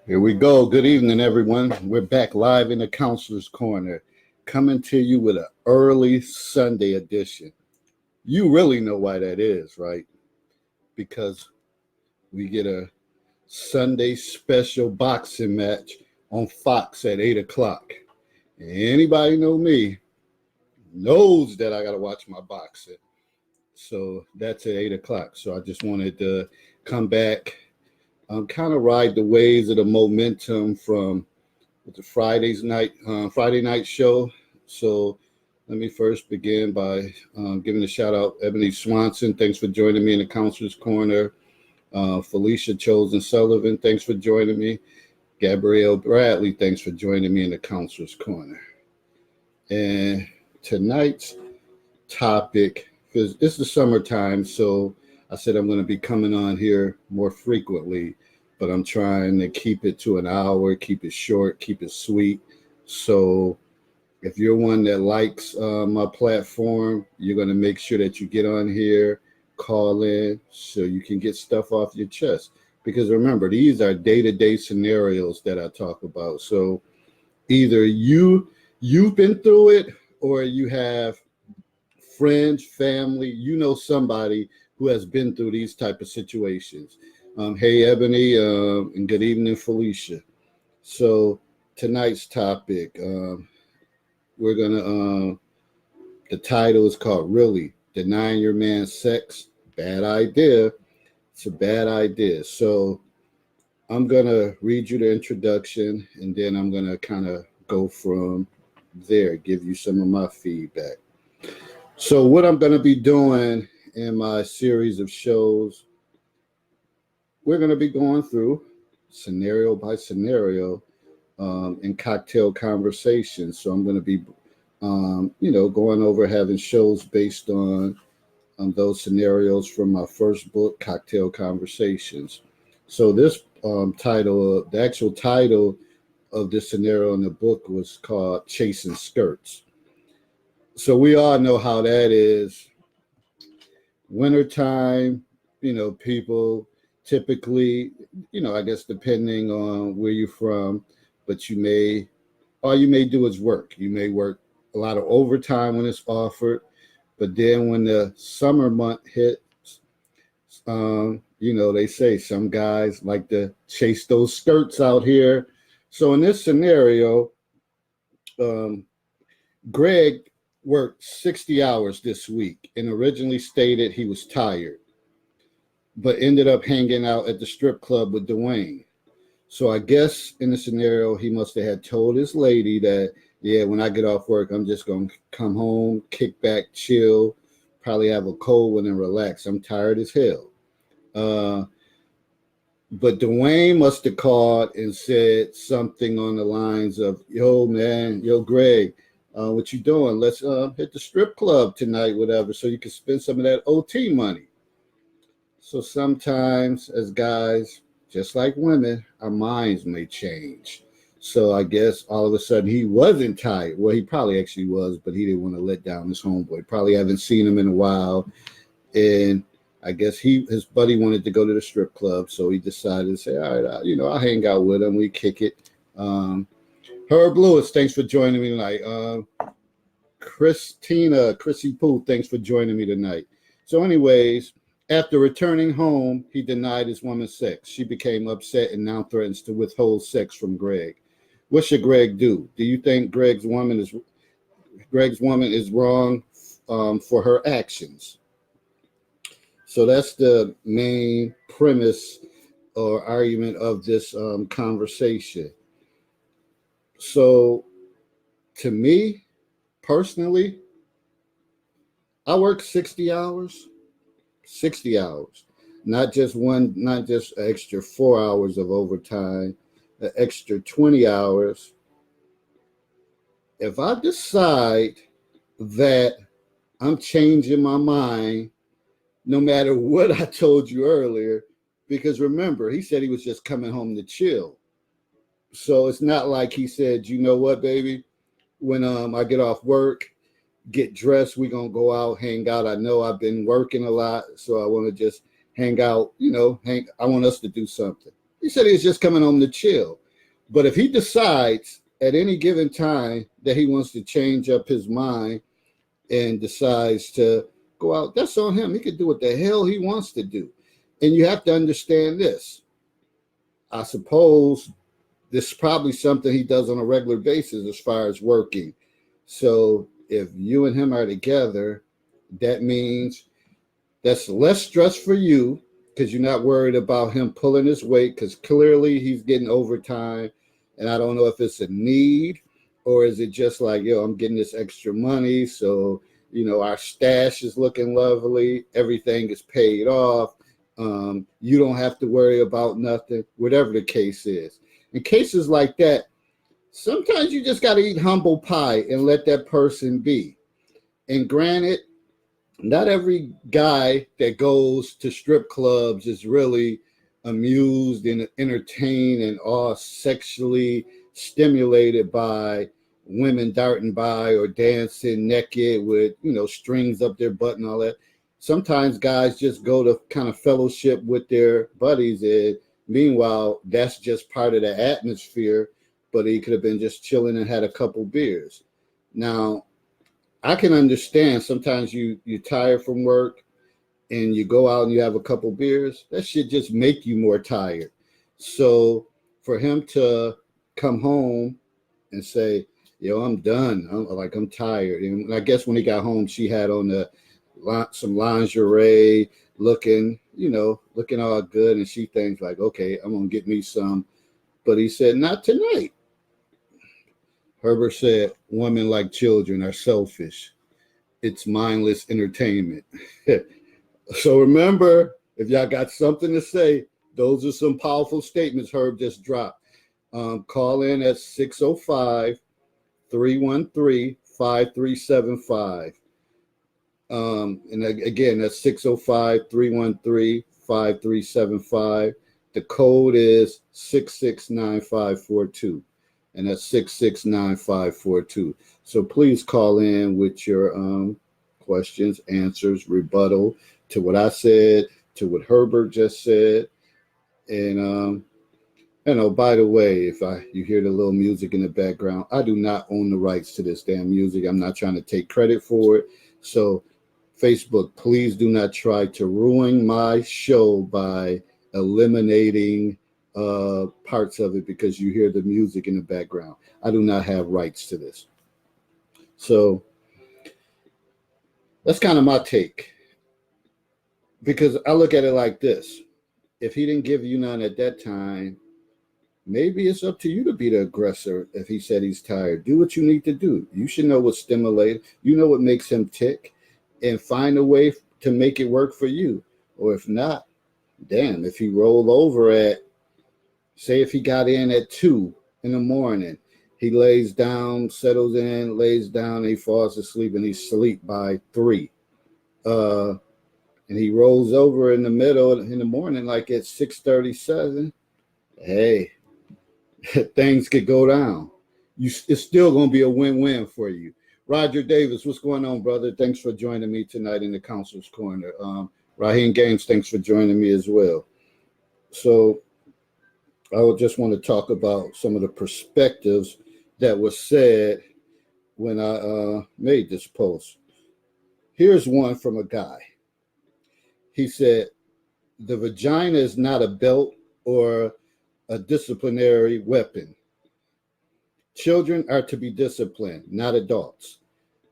Here we go. Good evening, everyone. We're back live in the Counselor's Corner, coming to you with an early Sunday edition. You really know why that is, right? Because we get a Sunday special boxing match on Fox at 8 o'clock. Anybody know me knows that I got to watch my boxing. So that's at 8 o'clock. So I just wanted to come back, kind of ride the waves of the momentum from the Friday night show. So let me first begin by giving a shout out Ebony Swanson. Thanks for joining me in the Counselor's Corner. Felicia Chosen Sullivan, thanks for joining me. Gabrielle Bradley, thanks for joining me in the Counselor's Corner. And tonight's topic, because it's the summertime, so I said I'm going to be coming on here more frequently, but I'm trying to keep it to an hour, keep it short, keep it sweet. So if you're one that likes my platform, you're going to make sure that you get on here, call in, so you can get stuff off your chest. Because remember, these are day-to-day scenarios that I talk about. So either you've been through it, or you have friends, family, somebody who has been through these type of situations. Hey, Ebony, and good evening, Felicia. So tonight's topic, we're gonna, the title is called Really Denying Your Man Sex. Bad idea. It's a bad idea. So I'm gonna read you the introduction, and then I'm gonna kind of go from there, give you some of my feedback. So what I'm going to be doing in my series of shows, we're going to be going through scenario by scenario in cocktail conversations. So I'm going to be, going over having shows based on those scenarios from my first book, Cocktail Conversations. So this the actual title of this scenario in the book was called Chasing Skirts. So we all know how that is. Wintertime, people typically, I guess depending on where you're from, but all you may do is work. You may work a lot of overtime when it's offered, but then when the summer month hits, they say some guys like to chase those skirts out here. So in this scenario, Greg worked 60 hours this week and originally stated he was tired, but ended up hanging out at the strip club with Dwayne. So I guess in the scenario, he must have had told his lady that, yeah, when I get off work, I'm just going to come home, kick back, chill, probably have a cold one and relax. I'm tired as hell. But Dwayne must have called and said something on the lines of, yo, Greg, what you doing? Let's hit the strip club tonight, whatever, so you can spend some of that OT money. So sometimes as guys, just like women, our minds may change. So I guess all of a sudden he wasn't tired. Well, he probably actually was, but he didn't want to let down his homeboy. Probably haven't seen him in a while. And I guess his buddy wanted to go to the strip club, so he decided to say, all right, I'll hang out with him. We kick it. Herb Lewis, thanks for joining me tonight. Chrissy Pooh, thanks for joining me tonight. So anyways, after returning home, he denied his woman sex. She became upset and now threatens to withhold sex from Greg. What should Greg do? Do you think Greg's woman is wrong for her actions? So that's the main premise or argument of this conversation. So to me, personally, I work 60 hours, not just an extra 4 hours of overtime, an extra 20 hours. If I decide that I'm changing my mind, no matter what I told you earlier, because remember, he said he was just coming home to chill. So it's not like he said, you know what, baby, when I get off work, get dressed, we're going to go out, hang out. I know I've been working a lot, so I want to just hang out, I want us to do something. He said he was just coming home to chill. But if he decides at any given time that he wants to change up his mind and decides to go out, that's on him. He can do what the hell he wants to do. And you have to understand this. I suppose this is probably something he does on a regular basis as far as working. So if you and him are together, that means that's less stress for you because you're not worried about him pulling his weight, because clearly he's getting overtime. And I don't know if it's a need or is it just like, yo, I'm getting this extra money. So, our stash is looking lovely. Everything is paid off. You don't have to worry about nothing, whatever the case is. In cases like that, sometimes you just got to eat humble pie and let that person be. And granted, not every guy that goes to strip clubs is really amused and entertained and all sexually stimulated by women darting by or dancing naked with, strings up their butt and all that. Sometimes guys just go to kind of fellowship with their buddies, and meanwhile, that's just part of the atmosphere, but he could have been just chilling and had a couple beers. Now, I can understand sometimes you're tired from work and you go out and you have a couple beers. That should just make you more tired. So for him to come home and say, yo, I'm done. I'm tired. And I guess when he got home, she had on some lingerie, looking all good. And she thinks like, okay, I'm going to get me some. But he said, not tonight. Herbert said, women like children are selfish. It's mindless entertainment. So remember, if y'all got something to say, those are some powerful statements Herb just dropped. Call in at 605-313-5375. And again, that's 605-313-5375. The code is 669542. And that's 669542. So please call in with your questions, answers, rebuttal to what I said, to what Herbert just said. And by the way, if you hear the little music in the background, I do not own the rights to this damn music. I'm not trying to take credit for it. So Facebook, please do not try to ruin my show by eliminating parts of it because you hear the music in the background. I do not have rights to this. So that's kind of my take, because I look at it like this. If he didn't give you none at that time, maybe it's up to you to be the aggressor. If he said he's tired, do what you need to do. You should know what stimulates, what makes him tick, and find a way to make it work for you. Or if not, damn, if he rolled over at, say if he got in at 2 in the morning, he lays down, settles in, lays down, and he falls asleep, and he's asleep by 3. And he rolls over in the middle in the morning, like at 6:37. Hey, things could go down. It's still going to be a win-win for you. Roger Davis, what's going on, brother? Thanks for joining me tonight in the Counselor's Corner. Raheem Gaines, thanks for joining me as well. So I would just want to talk about some of the perspectives that were said when I made this post. Here's one from a guy. He said, the vagina is not a belt or a disciplinary weapon. Children are to be disciplined, not adults.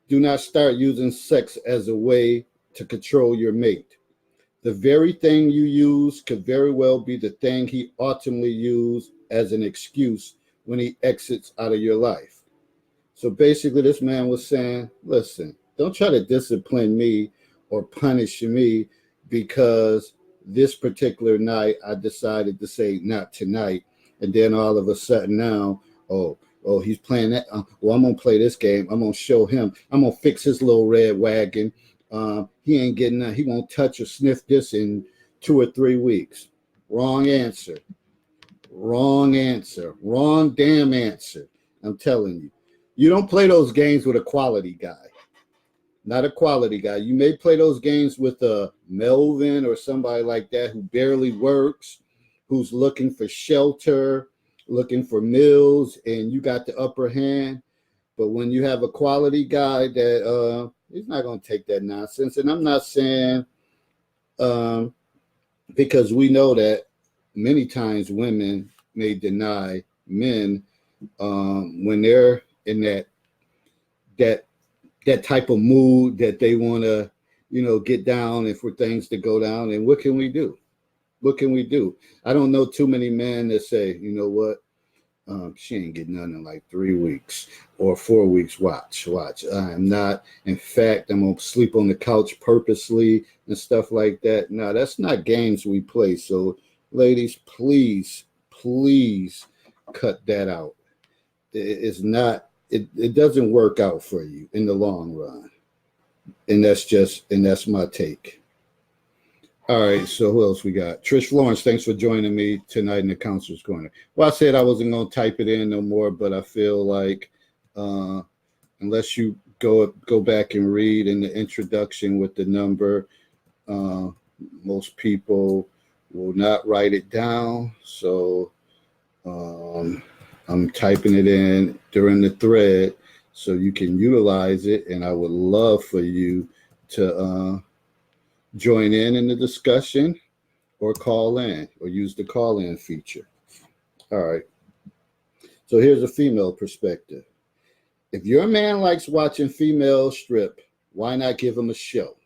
Do not start using sex as a way to control your mate. The very thing you use could very well be the thing he ultimately used as an excuse when he exits out of your life. So basically, this man was saying, listen, don't try to discipline me or punish me because this particular night I decided to say not tonight. And then all of a sudden now, oh, he's playing that. Well, I'm going to play this game. I'm going to show him. I'm going to fix his little red wagon. He ain't getting that. He won't touch or sniff this in 2 or 3 weeks. Wrong answer. Wrong answer. Wrong damn answer. I'm telling you. You don't play those games with a quality guy. Not a quality guy. You may play those games with a Melvin or somebody like that who barely works, who's looking for shelter, looking for meals, and you got the upper hand. But when you have a quality guy that he's not going to take that nonsense. And I'm not saying because we know that many times women may deny men when they're in that type of mood that they want to, get down and for things to go down. And what can we do? What can we do? I don't know too many men that say, you know what? She ain't getting none in like 3 weeks or 4 weeks. Watch. I am not. In fact, I'm going to sleep on the couch purposely and stuff like that. No, that's not games we play. So, ladies, please cut that out. It's not, it doesn't work out for you in the long run. And that's my take. All right, so who else we got? Trish Florence, thanks for joining me tonight in the Counselor's Corner. Well, I said I wasn't going to type it in no more, but I feel like unless you go back and read in the introduction with the number, most people will not write it down. So I'm typing it in during the thread so you can utilize it, and I would love for you to join in the discussion or call in or use the call in feature. All right. So here's a female perspective. If your man likes watching female strip, why not give him a show?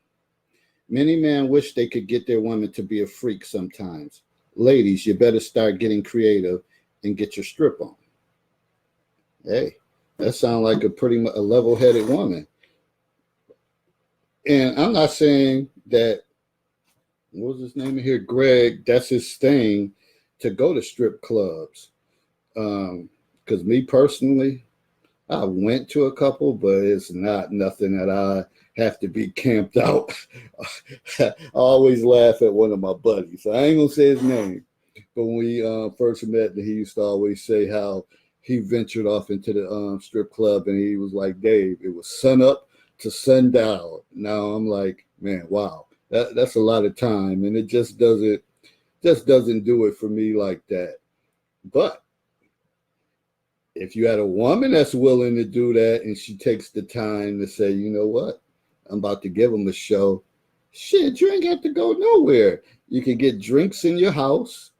Many men wish they could get their woman to be a freak sometimes. Ladies, you better start getting creative and get your strip on. Hey, that sounds like a level-headed woman. And I'm not saying that, what was his name in here? Greg, that's his thing to go to strip clubs. Because me personally, I went to a couple, but it's not nothing that I have to be camped out. I always laugh at one of my buddies. I ain't going to say his name. But when we first met, he used to always say how he ventured off into the strip club, and he was like, Dave, it was sun up to sundown. Now I'm like, man, wow, that's a lot of time, and it just doesn't do it for me like that. But if you had a woman that's willing to do that, and she takes the time to say, you know what, I'm about to give them a show, shit, you ain't got to go nowhere. You can get drinks in your house.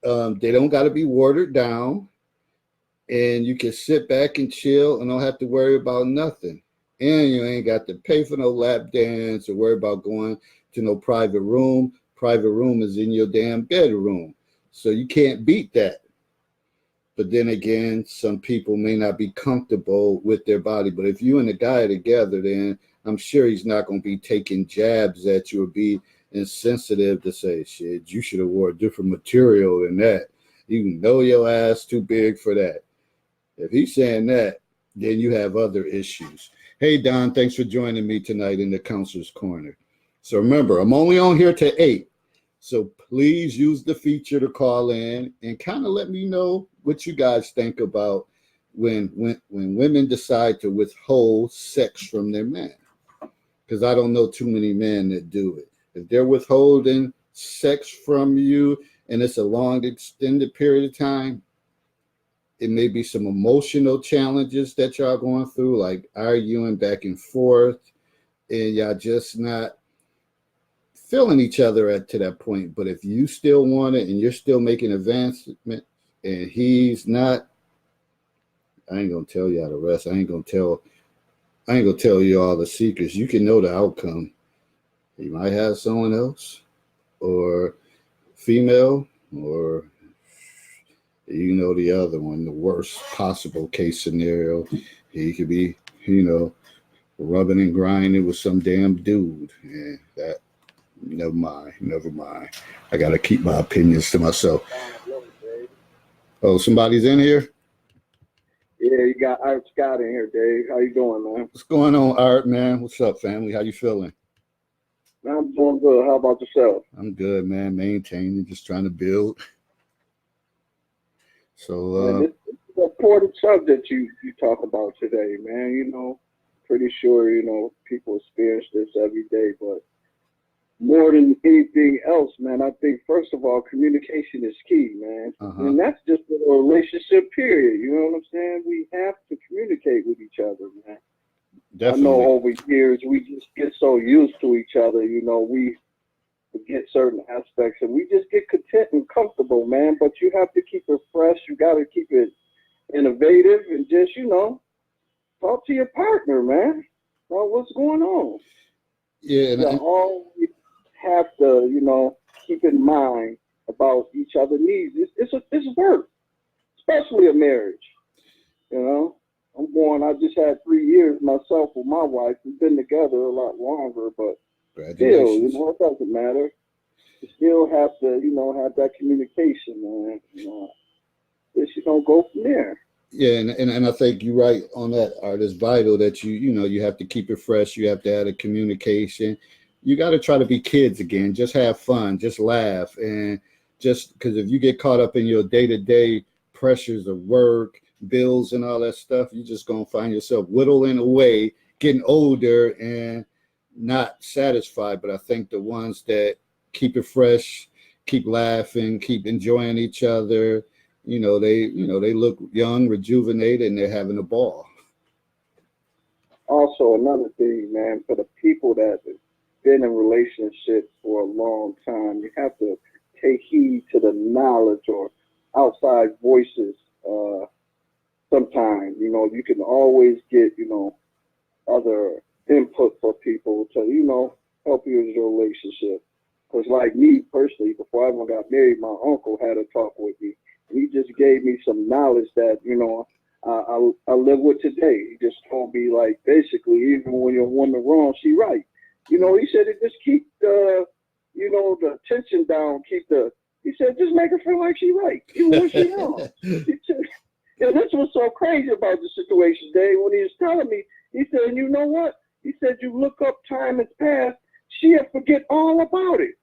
They don't got to be watered down. And you can sit back and chill and don't have to worry about nothing. And you ain't got to pay for no lap dance or worry about going to no private room. Private room is in your damn bedroom. So you can't beat that. But then again, some people may not be comfortable with their body. But if you and the guy are together, then I'm sure he's not going to be taking jabs at you or be insensitive to say, shit, you should have wore a different material than that. You know your ass too big for that. If he's saying that, then you have other issues. Hey, Don, thanks for joining me tonight in the Counselor's Corner. So remember, I'm only on here till 8. So please use the feature to call in and kind of let me know what you guys think about when women decide to withhold sex from their men. Because I don't know too many men that do it. If they're withholding sex from you and it's a long, extended period of time, it may be some emotional challenges that y'all going through, like arguing back and forth, and y'all just not feeling each other to that point. But if you still want it and you're still making advancement and he's not, I ain't gonna tell y'all the rest. I ain't gonna tell you all the secrets. You can know the outcome. He might have someone else, or female, or you know the other one, the worst possible case scenario. He could be, rubbing and grinding with some damn dude. And that, never mind. I got to keep my opinions to myself. Oh, somebody's in here? Yeah, you got Art Scott in here, Dave. How you doing, man? What's going on, Art, man? What's up, family? How you feeling? I'm doing good. How about yourself? I'm good, man. Maintaining, just trying to build. So, this is an important subject you talk about today, man. Pretty sure, people experience this every day, but more than anything else, man, I think first of all, communication is key, man. Uh-huh. And that's just for a relationship period. You know what I'm saying? We have to communicate with each other, man. I know Definitely. over years we just get so used to each other, we forget certain aspects and we just get content and comfortable, man. But you have to keep it fresh. You got to keep it innovative and just, talk to your partner, man. Well, what's going on? Yeah, You always have to, keep in mind about each other's needs. It's work, especially a marriage. You know, I just had 3 years myself with my wife. We've been together a lot longer, but still, congratulations. it doesn't matter. You still have to, have that communication, man. Just, go from there. Yeah, and I think you're right on that, Art. It's vital that you have to keep it fresh. You have to have the communication. You got to try to be kids again. Just have fun. Just laugh. And just because if you get caught up in your day-to-day pressures of work, bills, and all that stuff, you're just going to find yourself whittling away, getting older and not satisfied. But I think the ones that keep it fresh, keep laughing, keep enjoying each other, they look young, rejuvenated, and they're having a ball. Also, another thing, man, for the people that have been in relationships for a long time, you have to take heed to the knowledge or outside voices. Sometimes, you can always get, other input for people to, help you in your relationship. Because, like me personally, before I even got married, my uncle had a talk with me. And he just gave me some knowledge that, I live with today. He just told me, like, basically, even when you're a woman wrong, she right. He said it just keep the tension down, he said, just make her feel like she right, even when she wrong. He said, and this was so crazy about the situation, Dave, when he was telling me, he said, and you know what? He said, you look up time has passed, she'll forget all about it.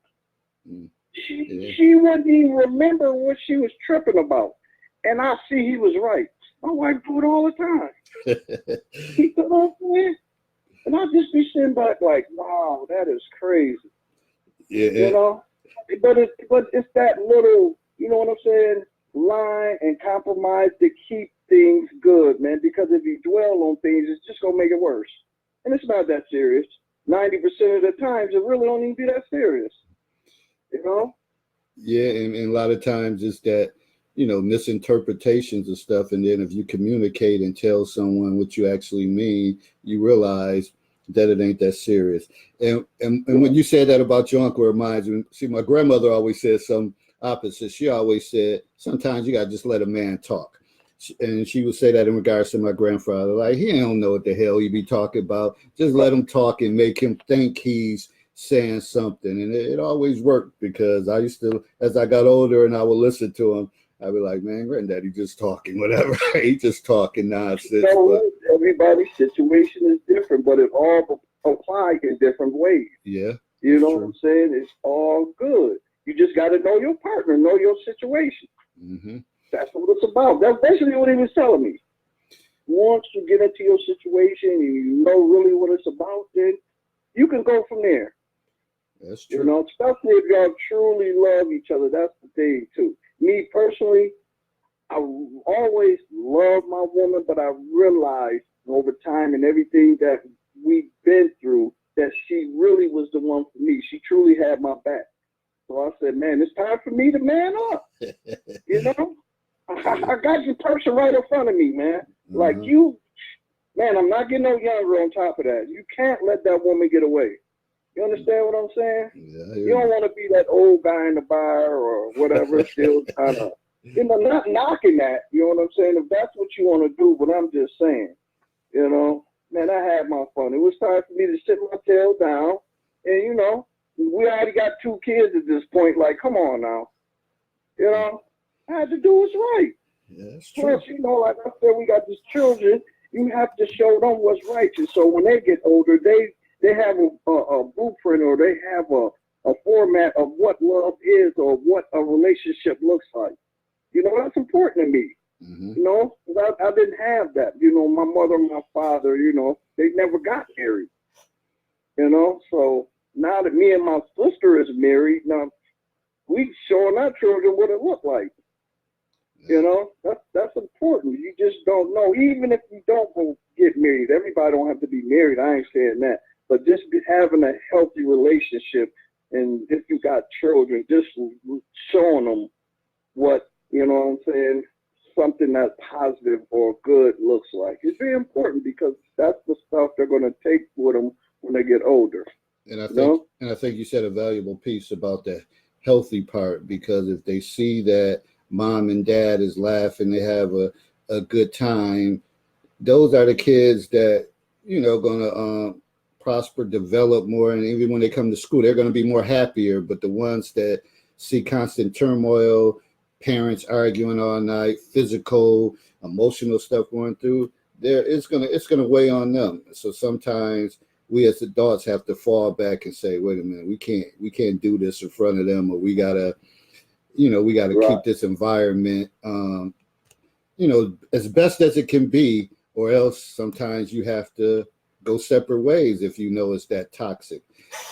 She wouldn't even remember what she was tripping about. And I see he was right. My wife do it all the time. You know what I'm saying? And I just be sitting back like, wow, that is crazy. Yeah. But it's that little, you know what I'm saying, line and compromise to keep things good, man. Because if you dwell on things, it's just gonna make it worse. And it's not that serious. 90% of the times, it really don't even be that serious. You know? Yeah, and a lot of times it's that, misinterpretations of stuff. And then if you communicate and tell someone what you actually mean, you realize that it ain't that serious. And when you said that about your uncle, it reminds me, see, my grandmother always said some opposite. She always said, sometimes you got to just let a man talk. And she would say that in regards to my grandfather, like, he don't know what the hell he be talking about. Just let him talk and make him think he's saying something. And it always worked because I used to, as I got older and I would listen to him, I'd be like, man, granddaddy just talking, whatever. He just talking nonsense. But everybody's situation is different, but it all apply in different ways. yeah, you know what I'm saying? It's all good. You just got to know your partner, know your situation. Mm-hmm. That's what it's about. That's basically what he was telling me. Once you get into your situation and you know really what it's about, then you can go from there. That's true. Especially if y'all truly love each other. That's the thing too. Me personally, I always loved my woman, but I realized over time and everything that we've been through that she really was the one for me. She truly had my back. So I said, man, it's time for me to man up. I got your person right in front of me, man. Like you, man, I'm not getting no younger on top of that. You can't let that woman get away. You understand what I'm saying? Yeah, you don't want to be that old guy in the bar or whatever, still kind of, not knocking that, you know what I'm saying? If that's what you want to do, but I'm just saying, man, I had my fun. It was time for me to sit my tail down. And, we already got 2 kids at this point. Like, come on now. I had to do what's right. Yeah, that's true. Plus, like I said, we got these children. You have to show them what's righteous. So when they get older, they have a blueprint or they have a format of what love is or what a relationship looks like. That's important to me. Mm-hmm. I didn't have that. My mother and my father, they never got married. So now that me and my sister is married, now we showing our children what it looked like. You know, that's important. You just don't know. Even if you don't go get married, everybody don't have to be married. I ain't saying that, but just having a healthy relationship, and if you got children, just showing them what, you know what I'm saying, something that's positive or good looks like. It's very important because that's the stuff they're going to take with them when they get older. And I think you said a valuable piece about the healthy part, because if they see that mom and dad is laughing, they have a good time, those are the kids that, you know, going to prosper, develop more, and even when they come to school, they're going to be more happier. But the ones that see constant turmoil, parents arguing all night, physical, emotional stuff going through, it's gonna weigh on them. So sometimes we as adults have to fall back and say, wait a minute, we can't do this in front of them, or we gotta right. keep this environment as best as it can be, or else sometimes you have to go separate ways if you know it's that toxic.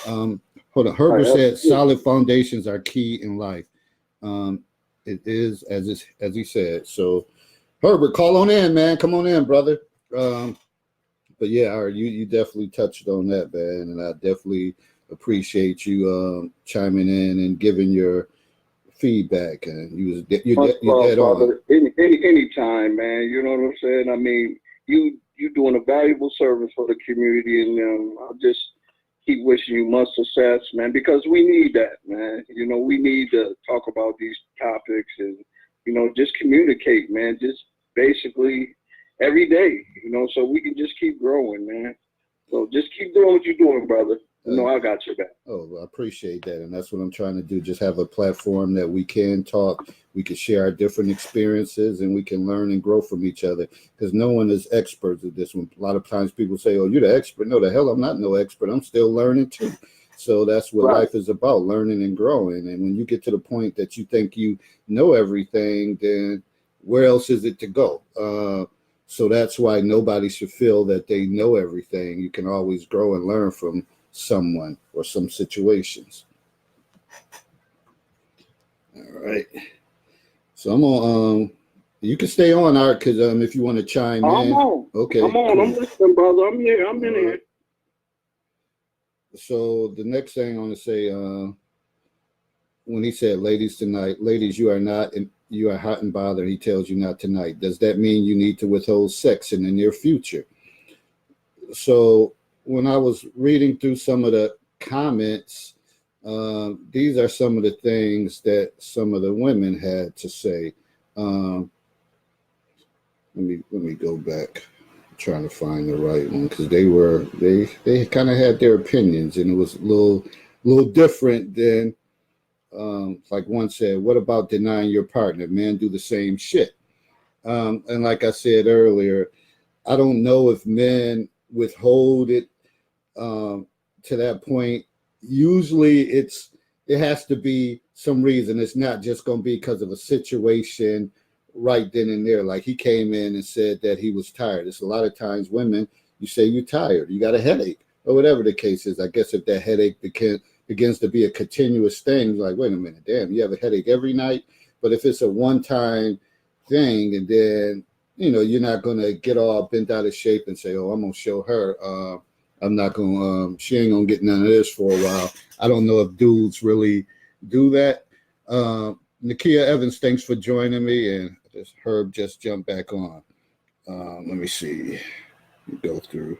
Hold on. Herbert said solid foundations are key in life. It is as he said. So Herbert, call on in, man. Come on in, brother. But yeah, all right, you definitely touched on that, man, and I definitely appreciate you chiming in and giving your feedback. And you're dead on. Anytime, man. You know what I'm saying? I mean, you doing a valuable service for the community, and I'll just keep wishing you much success, man, because we need that, man. You know, we need to talk about these topics and, you know, just communicate, man, just basically every day, you know, so we can just keep growing, man. So just keep doing what you're doing, brother. You know, I got your back. Oh, I appreciate that. And that's what I'm trying to do. Just have a platform that we can talk, we can share our different experiences, and we can learn and grow from each other, because no one is expert at this one. A lot of times people say, oh, you're the expert. No, the hell, I'm not no expert. I'm still learning too. So that's what life is about, learning and growing. And when you get to the point that you think you know everything, then where else is it to go? So that's why nobody should feel that they know everything. You can always grow and learn from someone or some situations. All right. So I'm on. You can stay on, Art, because if you want to chime in. I'm on. Okay. I'm on. Cool. I'm listening, brother. I'm here. I'm in here. So the next thing I want to say, when he said, ladies tonight, ladies, you are hot and bothered. He tells you not tonight. Does that mean you need to withhold sex in the near future? So when I was reading through some of the comments, these are some of the things that some of the women had to say. Let me go back. I'm trying to find the right one, because they kind of had their opinions, and it was a little different than like one said, what about denying your partner? Men do the same shit. And like I said earlier, I don't know if men withhold it to that point. Usually it has to be some reason. It's not just going to be because of a situation right then and there. Like he came in and said that he was tired. It's a lot of times women, you say you're tired, you got a headache, or whatever the case is. I guess if that headache begins to be a continuous thing, like, wait a minute, damn, you have a headache every night. But if it's a one-time thing, and then, you know, you're not going to get all bent out of shape and say, oh, I'm going to show her. I'm not going to, she ain't going to get none of this for a while. I don't know if dudes really do that. Nakia Evans, thanks for joining me. And this Herb just jumped back on. Let me see. Go through.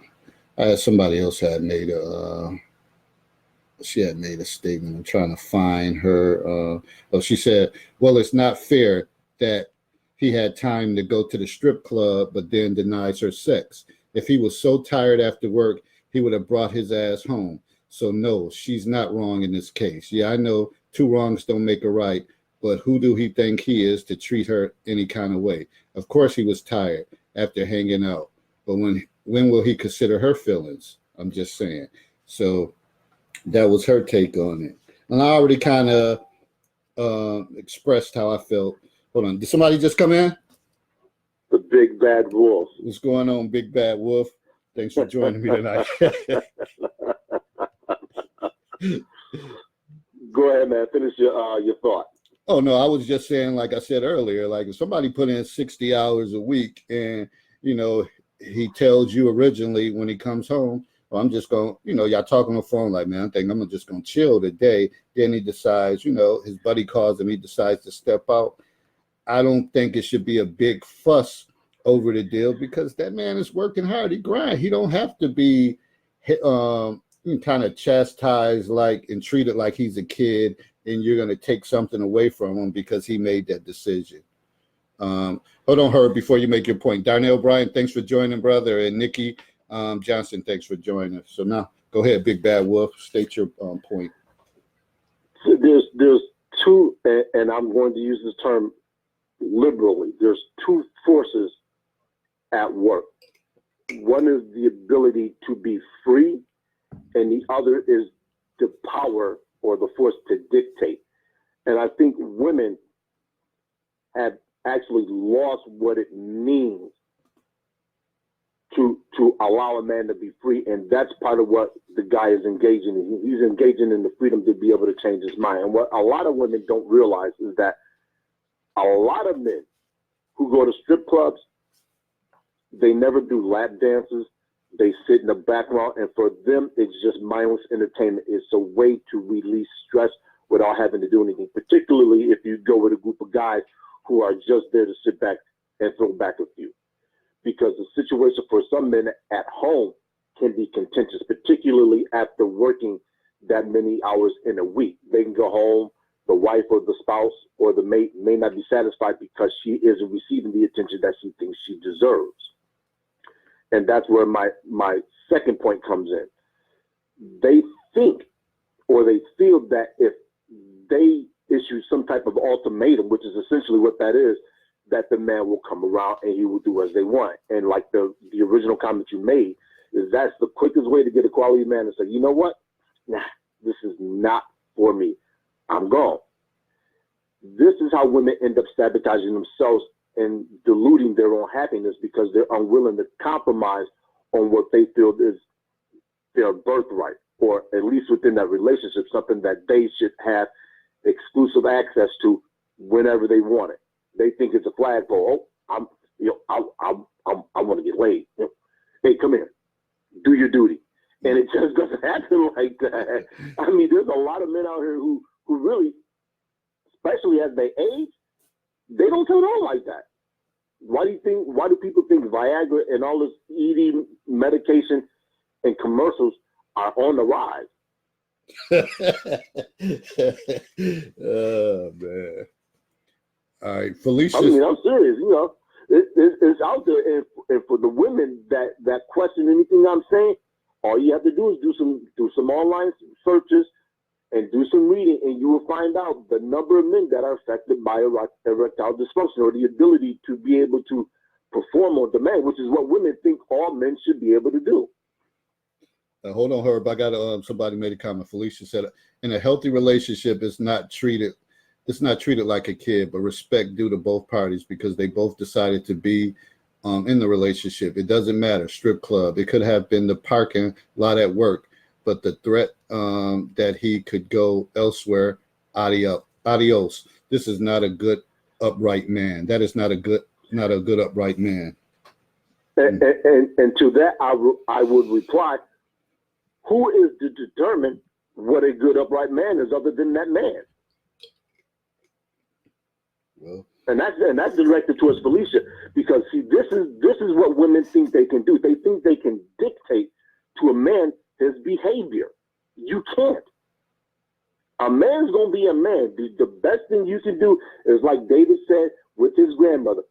Somebody else had made she had made a statement. I'm trying to find her. She said, well, it's not fair that he had time to go to the strip club, but then denies her sex. If he was so tired after work, he would have brought his ass home. So no, she's not wrong in this case. Yeah, I know 2 wrongs don't make a right, but who do he think he is to treat her any kind of way? Of course he was tired after hanging out, but when will he consider her feelings? I'm just saying. So that was her take on it. And I already kind of expressed how I felt. Hold on. Did somebody just come in? The Big Bad Wolf. What's going on, Big Bad Wolf? Thanks for joining me tonight. Go ahead, man. Finish your thought. Oh no, I was just saying, like I said earlier, like if somebody put in 60 hours a week and he tells you originally when he comes home, well, I'm just going, y'all talk on the phone like, man, I think I'm just going to chill today. Then he decides, his buddy calls him, he decides to step out. I don't think it should be a big fuss over the deal because that man is working hard. He grind. He don't have to be kind of chastised and treated like he's a kid and you're going to take something away from him because he made that decision. Hold on, Herb, before you make your point. Darnell Bryan, thanks for joining, brother. And Nikki Johnson, thanks for joining. So now, go ahead, Big Bad Wolf. State your point. So there's two, and I'm going to use this term liberally. There's two forces at work. One is the ability to be free, and the other is the power or the force to dictate. And I think women have actually lost what it means to allow a man to be free, and that's part of what the guy is engaging in. He's engaging in the freedom to be able to change his mind. And what a lot of women don't realize is that a lot of men who go to strip clubs, they never do lap dances. They sit in the background, and for them, it's just mindless entertainment. It's a way to release stress without having to do anything, particularly if you go with a group of guys who are just there to sit back and throw back with you. Because the situation for some men at home can be contentious, particularly after working that many hours in a week. They can go home, the wife or the spouse or the mate may not be satisfied because she isn't receiving the attention that she thinks she deserves. And that's where my second point comes in. They think or they feel that if they issue some type of ultimatum, which is essentially what that is, that the man will come around and he will do as they want. And like the original comment you made, is that's the quickest way to get a quality man to say, you know what? Nah, this is not for me. I'm gone. This is how women end up sabotaging themselves and diluting their own happiness because they're unwilling to compromise on what they feel is their birthright, or at least within that relationship, something that they should have exclusive access to whenever they want it. They think it's a flagpole. I want to get laid. Hey, come here, do your duty, and it just doesn't happen like that. I mean, there's a lot of men out here who really, especially as they age, they don't turn on like that. Why do people think Viagra and all this eating medication and commercials are on the rise? Oh man. All right, Felicia. I mean, I'm serious. It's out there, and for the women that question anything I'm saying, all you have to do is do some online searches and do some reading, and you will find out the number of men that are affected by erectile dysfunction, or the ability to be able to perform on demand, which is what women think all men should be able to do. Hold on, Herb. I got somebody made a comment. Felicia said, in a healthy relationship, it's not treated like a kid, but respect due to both parties because they both decided to be in the relationship. It doesn't matter. Strip club. It could have been the parking lot at work, but the threat that he could go elsewhere, adios. This is not a good, upright man. That is not a good upright man. And to that, I would reply, who is to determine what a good, upright man is other than that man? Well, and that's directed towards Felicia, because see, this is what women think they can do. They think they can dictate to a man his behavior. You can't. A man's gonna be a man. The best thing you can do is, like David said with his grandmother,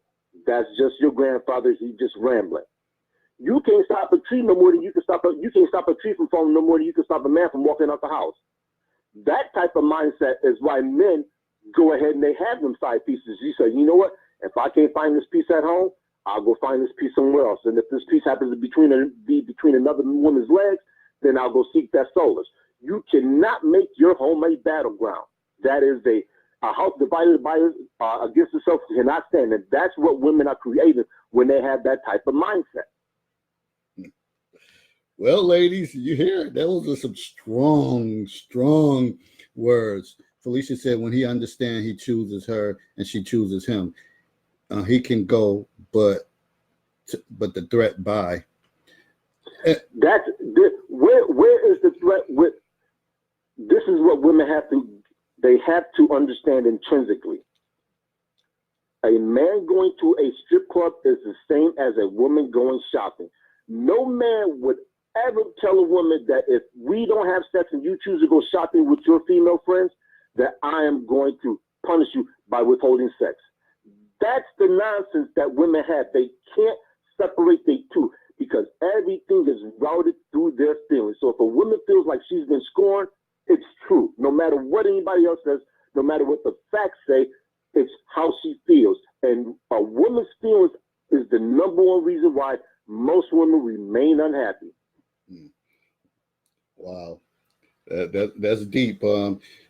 that's just your grandfather. He's just rambling. You can't stop a tree no more than you can stop you can't stop a tree from falling no more than you can stop a man from walking out the house. That type of mindset is why men go ahead and they have them side pieces. You say, you know what? If I can't find this piece at home, I'll go find this piece somewhere else. And if this piece happens to be between another woman's legs, then I'll go seek that solace. You cannot make your home a battleground. That is a house divided against itself cannot stand. And that's what women are creating when they have that type of mindset. Well, ladies, you hear it. Those are some strong, strong words. Felicia said when he understands he chooses her and she chooses him, he can go, but the threat by. Where is the threat with this is what women they have to understand intrinsically. A man going to a strip club is the same as a woman going shopping. No man would ever tell a woman that if we don't have sex and you choose to go shopping with your female friends, that I am going to punish you by withholding sex. That's the nonsense that women have. They can't separate the two because everything is routed through their feelings. So if a woman feels like she's been scorned, it's true. No matter what anybody else says, no matter what the facts say, it's how she feels. And a woman's feelings is the number one reason why most women remain unhappy. Wow. That's deep.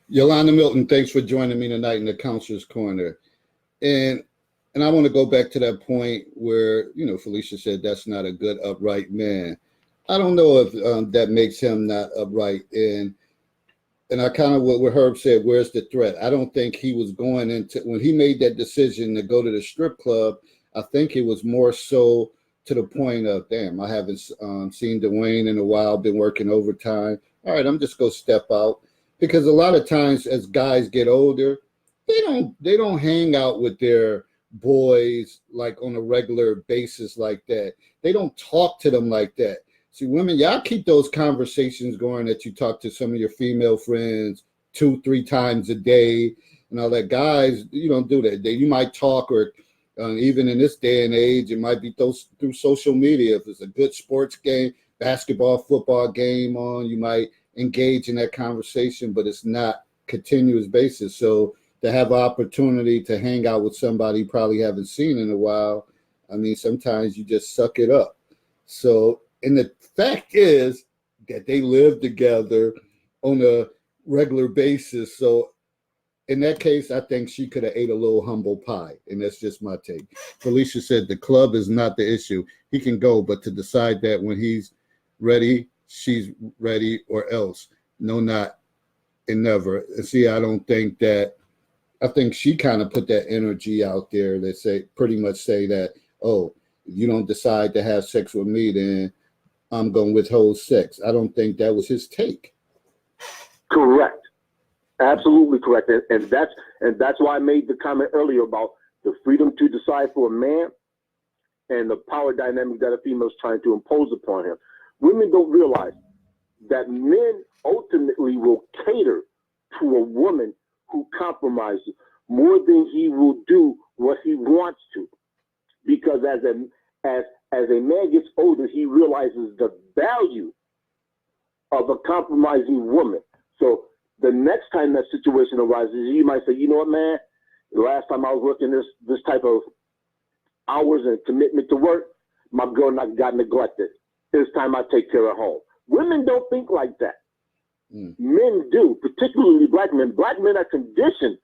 Yolanda Milton, thanks for joining me tonight in the Counselor's Corner. And I want to go back to that point where, Felicia said that's not a good, upright man. I don't know if that makes him not upright. And I kind of what Herb said, where's the threat? I don't think he was going into, when he made that decision to go to the strip club, I think it was more so to the point of, damn, I haven't seen Dwayne in a while, been working overtime. All right, I'm just going to step out. Because a lot of times as guys get older, they don't hang out with their boys like on a regular basis like that. They don't talk to them like that. See, women, y'all keep those conversations going that you talk to some of your female friends 2-3 times a day and all that. Guys, you don't do that. You might talk, or even in this day and age, it might be through social media. If it's a good sports game, basketball, football game on, you might engage in that conversation, but it's not continuous basis. So to have an opportunity to hang out with somebody you probably haven't seen in a while, I mean, sometimes you just suck it up. So, and the fact is that they live together on a regular basis. So in that case, I think she could have ate a little humble pie. And that's just my take. Felicia said the club is not the issue. He can go, but to decide that when he's ready, she's ready, or else. No, not and never. And see, I think she kind of put that energy out there that pretty much say that, oh, if you don't decide to have sex with me, then I'm going to withhold sex. I don't think that was his take. Correct. Absolutely correct. And that's why I made the comment earlier about the freedom to decide for a man and the power dynamic that a female is trying to impose upon him. Women don't realize that men ultimately will cater to a woman who compromises more than he will do what he wants to. Because as a man gets older, he realizes the value of a compromising woman. So the next time that situation arises, you might say, you know what, man, the last time I was working this type of hours and commitment to work, my girl got neglected. It's time I take care of home. Women don't think like that. Men do, particularly black men. Black men are conditioned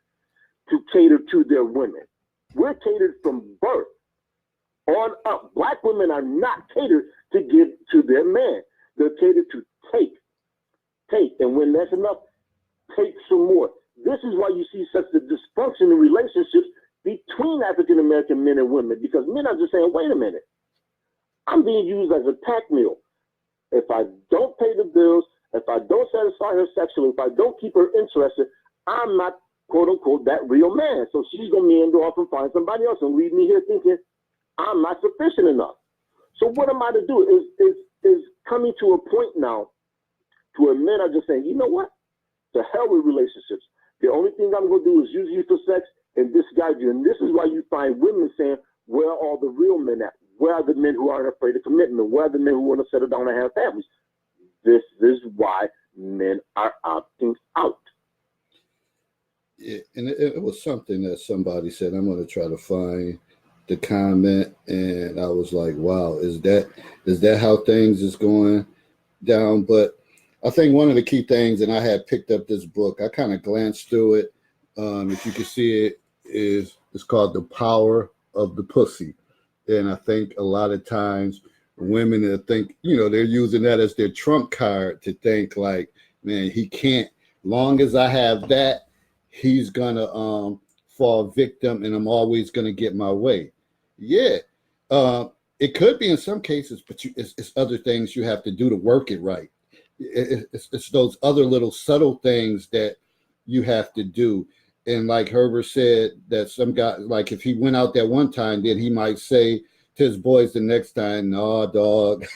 to cater to their women. We're catered from birth on up. Black women are not catered to give to their man. They're catered to take. And when that's enough, take some more. This is why you see such a dysfunction in relationships between African American men and women, because men are just saying, wait a minute, I'm being used as a pack mule. If I don't pay the bills, if I don't satisfy her sexually, if I don't keep her interested, I'm not, quote unquote, that real man. So she's going to meander off and find somebody else and leave me here thinking I'm not sufficient enough. So what am I to do? Is coming to a point now to where men are just saying, you know what? To hell with relationships. The only thing I'm going to do is use you for sex and disguise you. And this is why you find women saying, where are all the real men at? Where are the men who aren't afraid of commitment? Where are the men who want to settle down and have families? This is why men are opting out. Yeah, and it was something that somebody said. I'm going to try to find the comment, and I was like, wow, is that how things is going down? But I think one of the key things, and I had picked up this book, I kind of glanced through it. If you can see it, it's called The Power of the Pussy. And I think a lot of times women that think, they're using that as their trump card to think like, man, he can't, long as I have that, he's gonna fall victim and I'm always gonna get my way. Yeah. It could be in some cases, but it's other things you have to do to work it right. It's those other little subtle things that you have to do. And like Herbert said, that some guy, like if he went out that one time, then he might say to his boys the next time, "No, dog,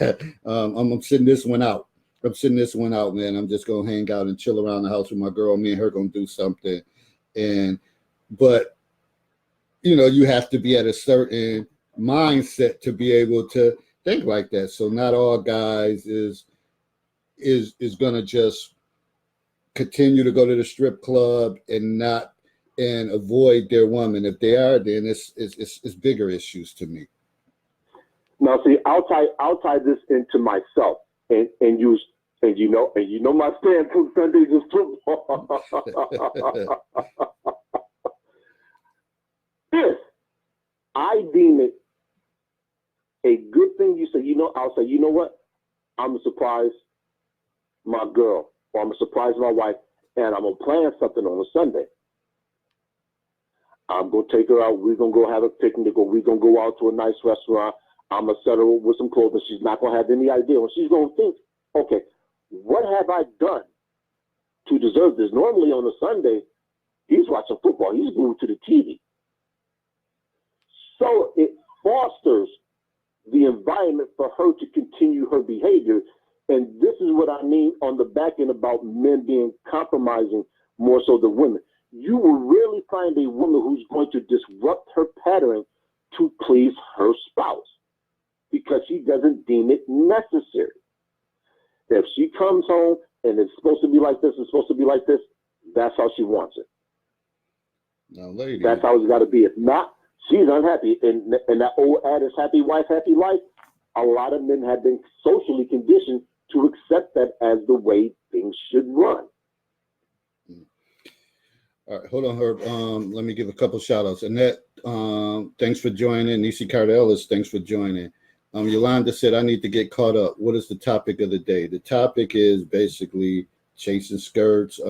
I'm sitting this one out. I'm sitting this one out, man. I'm just gonna hang out and chill around the house with my girl. Me and her gonna do something." But you have to be at a certain mindset to be able to think like that. So not all guys is gonna just continue to go to the strip club and avoid their woman. If they are, then it's bigger issues to me. Now, see, I'll tie this into myself, and you know my stance on Sundays is football. If I deem it a good thing, I'll say, you know what? I'm gonna surprise my girl, or I'm gonna surprise my wife, and I'm gonna plan something on a Sunday. I'm gonna take her out. We're gonna go have a picnic, or we're gonna go out to a nice restaurant. I'm gonna set her with some clothes. She's not gonna have any idea. And she's gonna think, okay, what have I done to deserve this? Normally on a Sunday, he's watching football. He's glued to the TV. So it fosters the environment for her to continue her behavior. And this is what I mean on the back end about men being compromising more so than women. You will rarely find a woman who's going to disrupt her pattern to please her spouse because she doesn't deem it necessary. If she comes home and it's supposed to be like this, it's supposed to be like this, that's how she wants it. Now, lady, that's how it's got to be. If not, she's unhappy. And that old adage, happy wife, happy life, a lot of men have been socially conditioned to accept that as the way things should run. All right, hold on, Herb. Let me give a couple shout outs. Annette, thanks for joining. Nisi Cardelis, thanks for joining. Yolanda said, I need to get caught up. What is the topic of the day? The topic is basically chasing skirts,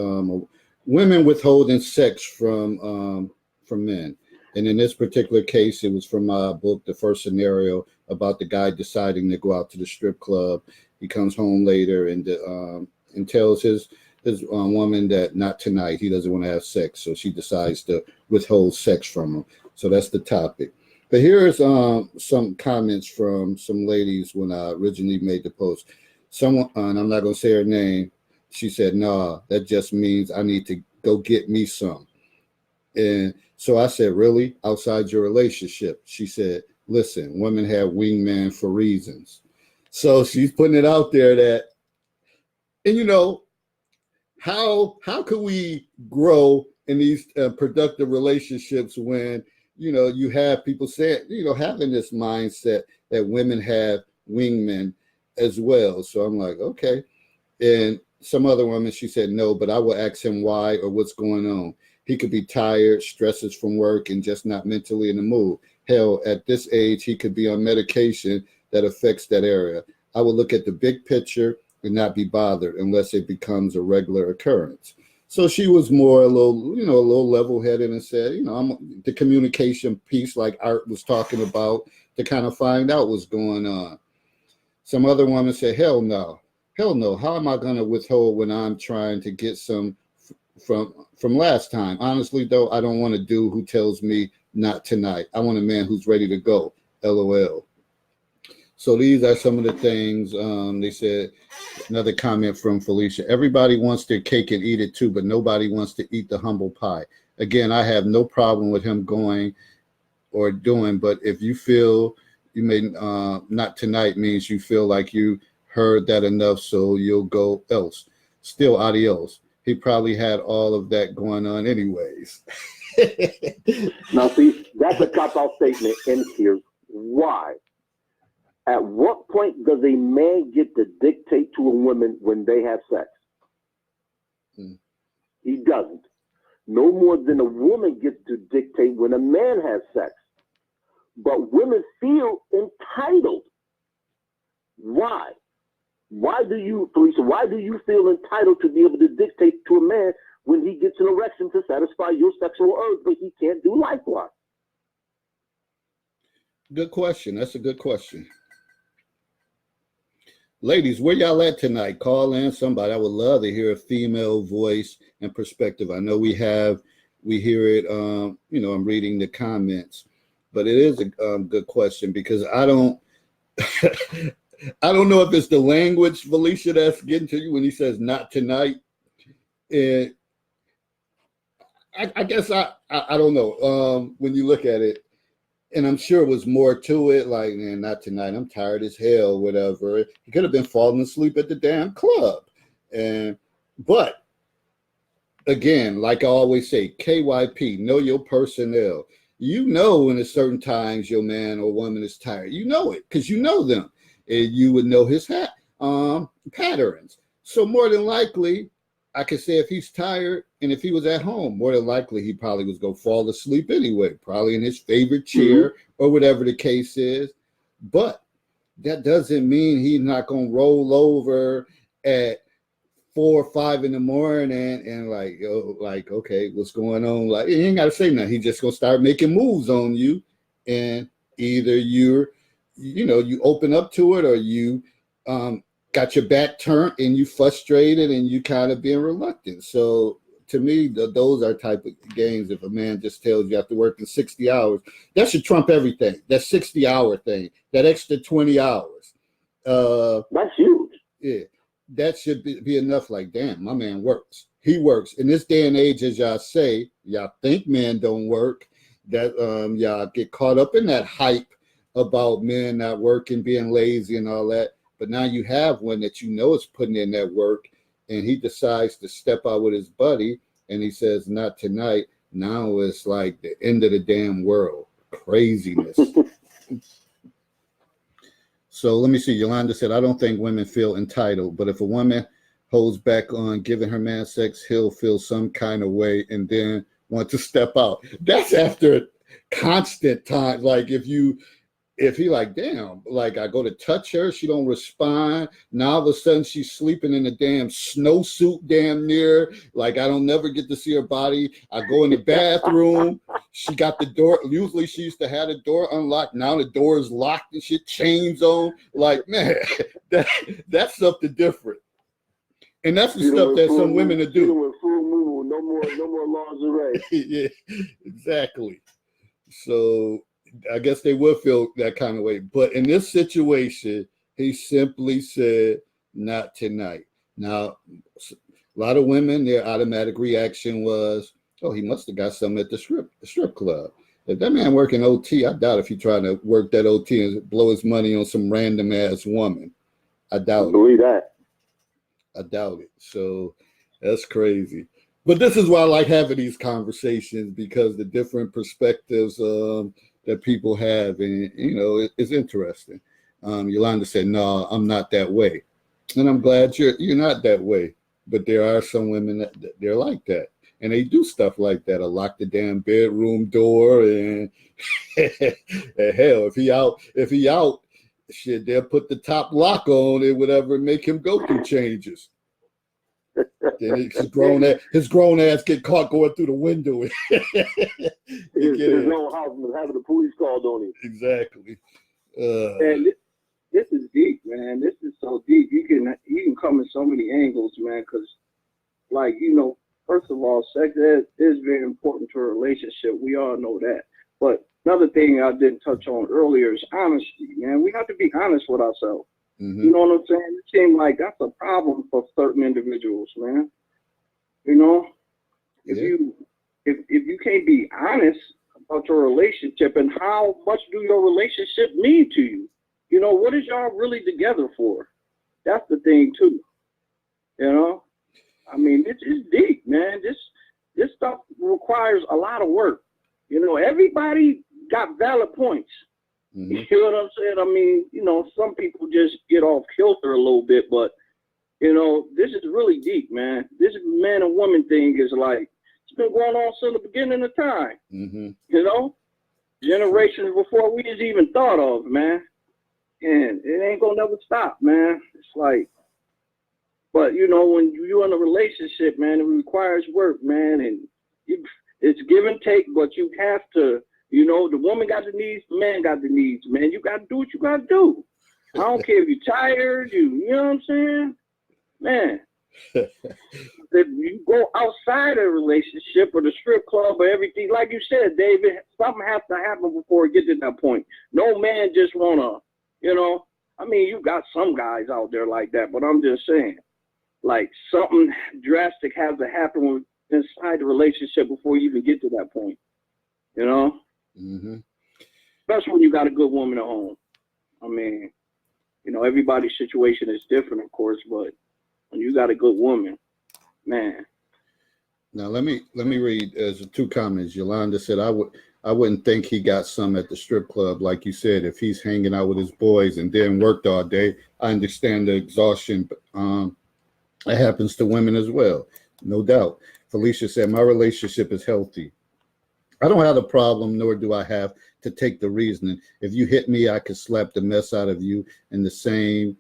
women withholding sex from men. And in this particular case, it was from my book, The First Scenario, about the guy deciding to go out to the strip club. He comes home later and tells his woman that not tonight. He doesn't want to have sex. So she decides to withhold sex from him. So that's the topic. But here's some comments from some ladies when I originally made the post. Someone, and I'm not going to say her name, she said, nah, that just means I need to go get me some. And so I said, really? Outside your relationship? She said, listen, women have wingmen for reasons. So she's putting it out there that, and how could we grow in these productive relationships when, you have people saying, having this mindset that women have wingmen as well. So I'm like, okay. And some other woman, she said, no, but I will ask him why or what's going on. He could be tired, stresses from work, and just not mentally in the mood. Hell, at this age, he could be on medication that affects that area. I would look at the big picture and not be bothered unless it becomes a regular occurrence. So she was more a little level-headed and said, I'm the communication piece like Art was talking about to kind of find out what's going on. Some other woman said, hell no. How am I going to withhold when I'm trying to get some from last time? Honestly, though, I don't want a dude who tells me not tonight. I want a man who's ready to go. LOL. So these are some of the things they said. Another comment from Felicia. Everybody wants their cake and eat it too, but nobody wants to eat the humble pie. Again, I have no problem with him going or doing, but if you feel you may not tonight means you feel like you heard that enough, so you'll go else. Still adios. He probably had all of that going on anyways. Now, see, that's a cop-out statement, and here's why. At what point does a man get to dictate to a woman when they have sex? He doesn't. No more than a woman gets to dictate when a man has sex. But women feel entitled Why? Why do you, Felicia, why do you feel entitled to be able to dictate to a man when he gets an erection to satisfy your sexual urge, but he can't do likewise? Good question. That's a good question. Ladies, where y'all at tonight? Call in somebody. I would love to hear a female voice and perspective. I know we hear it, I'm reading the comments, but it is a good question because I don't know if it's the language, Felicia, that's getting to you when he says not tonight. And I guess I don't know. When you look at it, and I'm sure it was more to it, like, man, not tonight. I'm tired as hell, whatever. He could have been falling asleep at the damn club. But again, like I always say, KYP, know your personnel. You know when at certain times your man or woman is tired. You know it because you know them. And you would know his patterns. So more than likely, I could say if he's tired and if he was at home, more than likely he probably was going to fall asleep anyway, probably in his favorite chair or whatever the case is. But that doesn't mean he's not going to roll over at 4 or 5 in the morning and like, okay, what's going on? Like, he ain't got to say nothing. He's just going to start making moves on you. And either you open up to it or you got your back turned and you frustrated and you kind of being reluctant. So to me, those are type of games. If a man just tells you after working 60 hours, that should trump everything. That 60-hour thing, that extra 20 hours. That's huge. Yeah, that should be enough. Like, damn, my man works. He works. In this day and age, as y'all say, y'all think men don't work, that y'all get caught up in that hype about men not working, being lazy and all that. But now you have one that you know is putting in that work, and he decides to step out with his buddy, and he says, not tonight. Now it's like the end of the damn world. Craziness. So let me see. Yolanda said, I don't think women feel entitled, but if a woman holds back on giving her man sex, he'll feel some kind of way and then want to step out. That's after constant time. Like if he like, damn, like I go to touch her, she don't respond. Now all of a sudden she's sleeping in a damn snowsuit damn near. Like I don't never get to see her body. I go in the bathroom. She got the door. Usually she used to have the door unlocked. Now the door is locked and shit, chains on. Like, man, that's something different. And that's the stuff that some women will do. No more lingerie. Yeah, exactly. So I guess they would feel that kind of way. But in this situation, he simply said, not tonight. Now, a lot of women, their automatic reaction was, oh, he must have got something at the strip club. If that man working OT, I doubt if he trying to work that OT and blow his money on some random ass woman. I doubt Believe that. I doubt it. So that's crazy. But this is why I like having these conversations, because the different perspectives that people have, and it's interesting. Yolanda said, no, I'm not that way. And I'm glad you're not that way. But there are some women that they're like that. And they do stuff like that. I lock the damn bedroom door and, and hell, if he out, shit, they'll put the top lock on and whatever, make him go through changes. Then his grown ass get caught going through the window. His own house and having the police called on him. Exactly. And this is deep, man. This is so deep. You can come in so many angles, man. Because, first of all, sex is very important to a relationship. We all know that. But another thing I didn't touch on earlier is honesty, man. We have to be honest with ourselves. Mm-hmm. You know what I'm saying? It seems like that's a problem for certain individuals, man. If you can't be honest about your relationship and how much do your relationship mean to you, what is y'all really together for? That's the thing too. I mean, it's deep, man. This stuff requires a lot of work. Everybody got valid points. Mm-hmm. You know what I'm saying? I mean, some people just get off kilter a little bit, but this is really deep, man. This man and woman thing is like, it's been going on since the beginning of time. Mm-hmm. Generations before we just even thought of, man. and it ain't gonna never stop, man. It's like, but you know, when you're in a relationship, man, it requires work, man, and it's give and take. But you have to, you know, the woman got the needs, the man got the needs, man. You got to do what you got to do. I don't care if you're tired, you know what I'm saying, man. If you go outside a relationship or the strip club or everything, like you said, David, something has to happen before it gets to that point. No man just wanna, you know. I mean, you got some guys out there like that, but I'm just saying, like something drastic has to happen inside the relationship before you even get to that point. You know, especially when you got a good woman at home. I mean, you know, everybody's situation is different, of course, but when you got a good woman, man. Now let me read as 2 comments. Yolanda said, I wouldn't think he got some at the strip club, like you said. If he's hanging out with his boys and then worked all day, I understand the exhaustion. But, it happens to women as well, no doubt. Felicia said, my relationship is healthy. I don't have a problem, nor do I have to take the reasoning. If you hit me, I could slap the mess out of you. And the same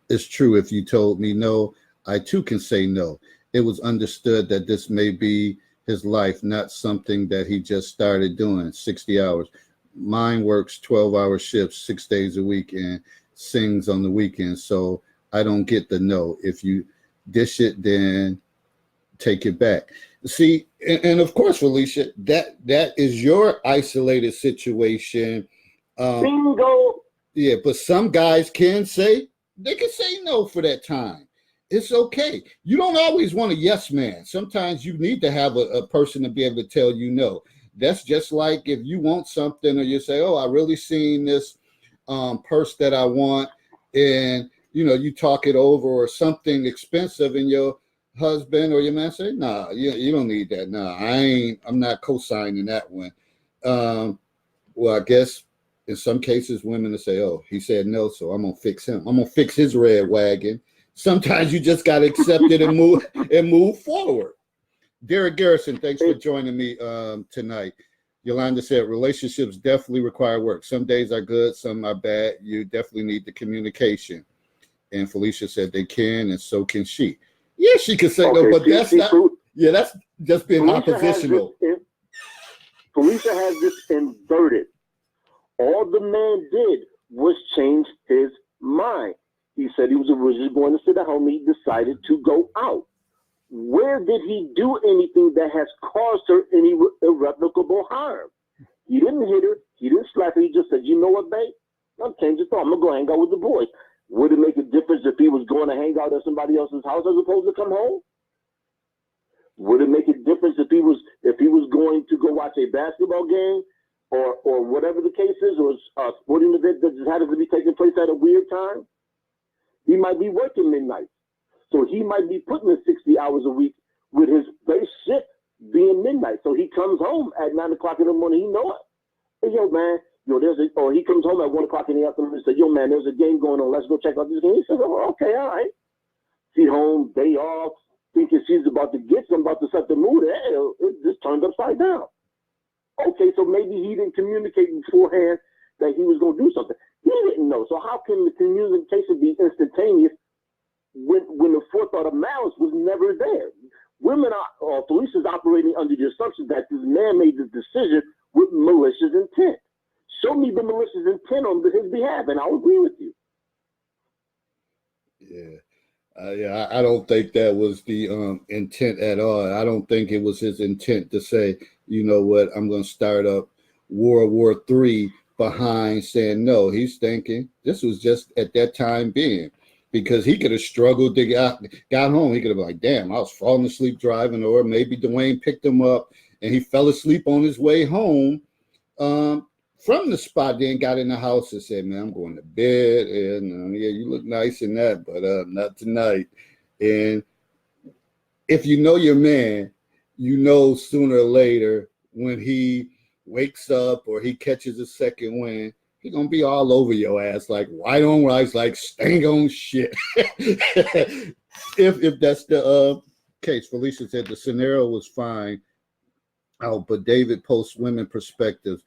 is true if you told me no. I too can say no. It was understood that this may be his life, not something that he just started doing 60 hours. Mine works 12-hour shifts 6 days a week and sings on the weekends. So I don't get the no. If you dish it, then take it back. See, and of course, Felicia, that is your isolated situation. Bingo. Yeah, but some guys can say no for that time. It's okay. You don't always want a yes man. Sometimes you need to have a person to be able to tell you no. That's just like if you want something or you say, oh, I really seen this purse that I want, and you know, you talk it over or something expensive, and your husband or your man say, nah, you don't need that. Nah, I'm not co-signing that one. Well, I guess in some cases women will say, oh, he said no, so I'm gonna fix him. I'm gonna fix his red wagon. Sometimes you just gotta accept it and move forward. Derek Garrison, thanks for joining me tonight. Yolanda said relationships definitely require work. Some days are good, some are bad. You definitely need the communication. And Felicia said they can, and so can she. Yeah, she could say no, but that's not. Yeah, that's just being oppositional. Felicia has this inverted. All the man did was change his mind. He said he was originally going to sit at home. He decided to go out. Where did he do anything that has caused her any irrevocable harm? He didn't hit her. He didn't slap her. He just said, you know what, babe? I'm changing thought. I'm going to go hang out with the boys. Would it make a difference if he was going to hang out at somebody else's house as opposed to come home? Would it make a difference if he was going to go watch a basketball game or whatever the case is, or a sporting event that just happens to be taking place at a weird time? He might be working midnight. So he might be putting in 60 hours a week with his base shift being midnight. So he comes home at 9 o'clock in the morning. He know it. Hey, yo, man, or he comes home at 1 o'clock in the afternoon and says, yo, man, there's a game going on. Let's go check out this game. He says, oh, okay, all right. She home, day off, thinking she's about to get some, about to set the mood. Hey, it just turned upside down. Okay, so maybe he didn't communicate beforehand that he was going to do something. He didn't know. So how can the communication be instantaneous when the forethought of malice was never there? Women are, Felicia's operating under the assumption that this man made this decision with malicious intent. Show me the malicious intent on his behalf, and I'll agree with you. Yeah, I don't think that was the intent at all. I don't think it was his intent to say, you know what, I'm going to start up World War III behind saying no. He's thinking this was just at that time being, because he could have struggled to got home. He could have been like, damn, I was falling asleep driving, or maybe Dwayne picked him up and he fell asleep on his way home from the spot, then got in the house and said, man, I'm going to bed. And yeah, you look nice in that, but not tonight. And if you know your man, you know sooner or later when he wakes up or he catches a second wind, he's going to be all over your ass like white on rice, like stang on shit. if that's the case. Felicia said the scenario was fine. Oh, but David posts women perspectives.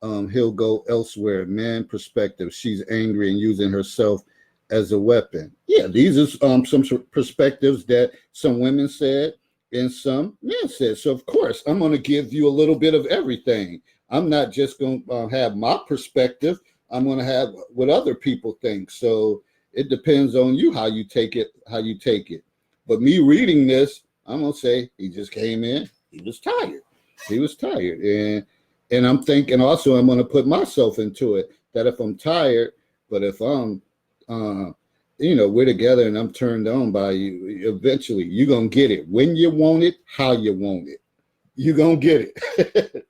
he'll go elsewhere. Man perspective. She's angry and using herself as a weapon. Yeah, these are some perspectives that some women said and some men said. So of course, I'm going to give you a little bit of everything. I'm not just going to have my perspective. I'm going to have what other people think. So it depends on you how you take it. But me reading this, I'm going to say he just came in. He was tired. And I'm thinking also I'm going to put myself into it, that if I'm tired, but if I'm we're together and I'm turned on by you, eventually you're going to get it when you want it, how you want it. You're going to get it.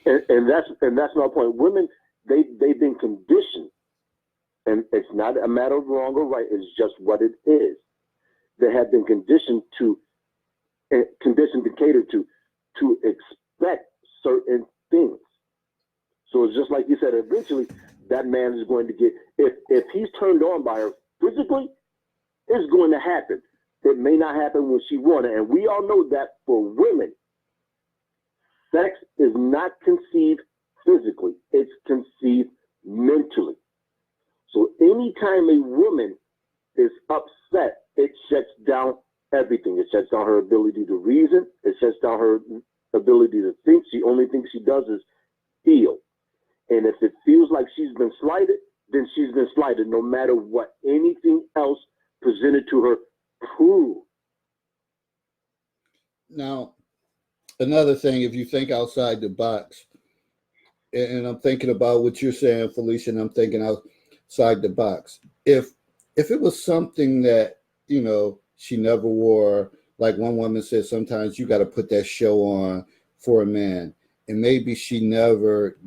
and that's my point. Women, they've been conditioned, and it's not a matter of wrong or right. It's just what it is. They have been conditioned and catered to expect certain things. So it's just like you said. Eventually, that man is going to get, if he's turned on by her physically, it's going to happen. It may not happen when she wants it, and we all know that for women, sex is not conceived physically, it's conceived mentally. So anytime a woman is upset, it shuts down everything. It shuts down her ability to reason. It shuts down her ability to think. The only thing she does is feel. And if it feels like she's been slighted, then she's been slighted, no matter what anything else presented to her prove. Now, another thing, if you think outside the box, and I'm thinking about what you're saying, Felicia, and I'm thinking outside the box. If it was something that, she never wore, like one woman said, sometimes you got to put that show on for a man. And maybe she never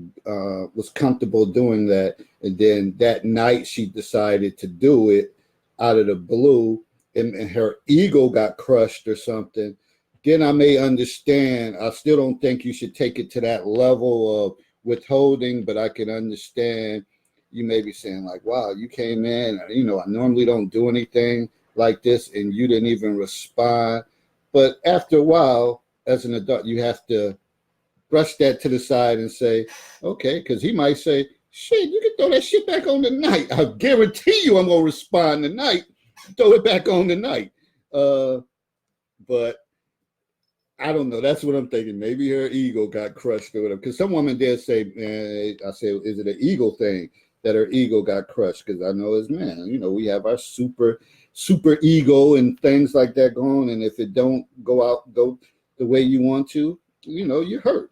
was comfortable doing that. And then that night she decided to do it out of the blue, and her ego got crushed or something. Then I may understand. I still don't think you should take it to that level of withholding, but I can understand you may be saying like, wow, you came in, I normally don't do anything like this, and you didn't even respond. But after a while, as an adult, you have to brush that to the side and say, okay, because he might say, shit, you can throw that shit back on tonight. I guarantee you I'm going to respond tonight. Throw it back on tonight. But I don't know. That's what I'm thinking. Maybe her ego got crushed or whatever. Because some woman did say, man, I said, is it an ego thing that her ego got crushed? Because I know as men, we have our super ego and things like that going. And if it don't go the way you want to, you're hurt.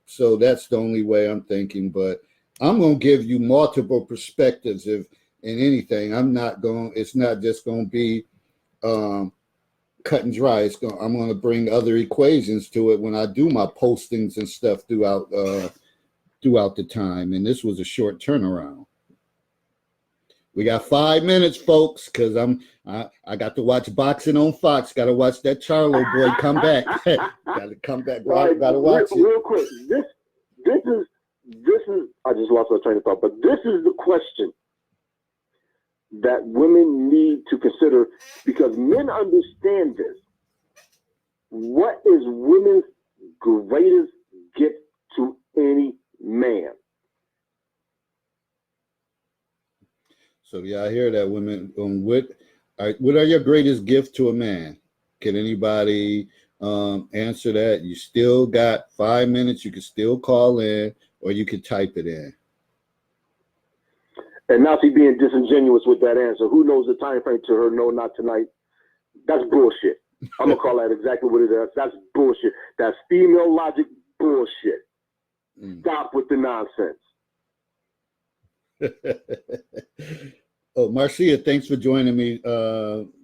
So that's the only way I'm thinking. But I'm going to give you multiple perspectives if in anything. It's not just going to be cut and dry. I'm going to bring other equations to it when I do my postings and stuff throughout the time. And this was a short turnaround. We got 5 minutes, folks, because I got to watch boxing on Fox. Got to watch that Charlo boy come back. Got to come back. Right, got to watch it. Real quick. This is. I just lost my train of thought, but this is the question that women need to consider, because men understand this. What is women's greatest gift to any man? So yeah, I hear that, women. What are your greatest gift to a man? Can anybody answer that? You still got 5 minutes. You can still call in, or you can type it in. And now she's being disingenuous with that answer. Who knows the time frame to her? No, not tonight. That's bullshit. I'm gonna call that exactly what it is. That's bullshit. That's female logic bullshit. Stop with the nonsense. Oh, Marcia, thanks for joining me